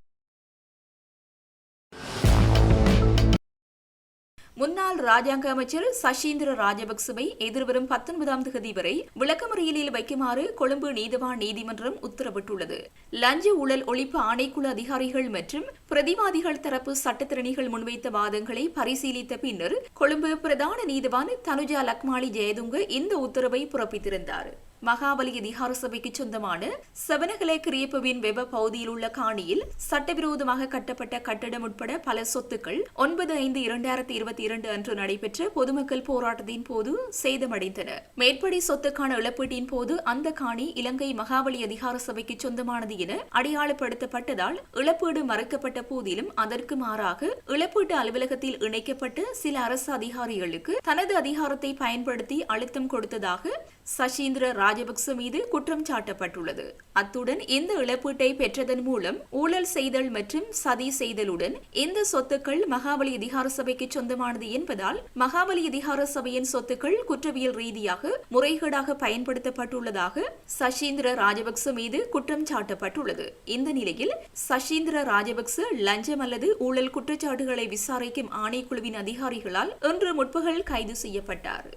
முன்னாள் ராஜாங்க அமைச்சர் சஷீந்திர ராஜபக்சவை எதிர்வரும் 19ஆம் தேதி வரை விளக்கமறியலில் வைக்குமாறு கொழும்பு நீதவான் நீதிமன்றம் உத்தரவிட்டுள்ளது. லஞ்ச ஊழல் ஒழிப்பு ஆணைக்குழு அதிகாரிகள் மற்றும் பிரதிவாதிகள் தரப்பு சட்டத்திறனிகள் முன்வைத்த வாதங்களை பரிசீலித்த பின்னர் கொழும்பு பிரதான நீதவான் தனுஜா லக்மாலி ஜெயதுங்க இந்த உத்தரவை பிறப்பித்திருந்தார். மகாபலி அதிகார சபைக்கு சொந்தமான செவனகலை கிரியப்புவின் வெப பகுதியில் உள்ள காணியில் சட்டவிரோதமாக கட்டப்பட்ட கட்டடம் உட்பட பல சொத்துக்கள் 9/5/2022 அன்று நடைபெற்ற பொதுமக்கள் போராட்டத்தின் போது சேதமடைந்தன. மேற்படி சொத்துக்கான இழப்பீட்டின் போது அந்த காணி இலங்கை மகாபலி அதிகார சபைக்கு சொந்தமானது என அடையாளப்படுத்தப்பட்டதால் இழப்பீடு மறுக்கப்பட்ட போதிலும் அதற்கு மாறாக இழப்பீட்டு அலுவலகத்தில் இணைக்கப்பட்ட சில அரசு அதிகாரிகளுக்கு தனது அதிகாரத்தை பயன்படுத்தி அழுத்தம் கொடுத்ததாக சஷீந்திர ராஜபக்ச மீது குற்றம் சாட்டப்பட்டுள்ளது. அத்துடன் இந்த இழப்பீட்டை பெற்றதன் மூலம் ஊழல் செய்தல் மற்றும் சதி செய்தலுடன் இந்த சொத்துக்கள் மகாபலி அதிகார சபைக்கு சொந்தமானது என்பதால் மகாபலி அதிகார சபையின் சொத்துக்கள் குற்றவியல் ரீதியாக முறைகேடாக பயன்படுத்தப்பட்டுள்ளதாக சஷீந்திர ராஜபக்ச மீது குற்றம் சாட்டப்பட்டுள்ளது. இந்த நிலையில் சஷீந்திர ராஜபக்ச லஞ்சம் அல்லது ஊழல் குற்றச்சாட்டுகளை விசாரிக்கும் ஆணைக்குழுவின் அதிகாரிகளால் இன்று முற்பகல் கைது செய்யப்பட்டார்.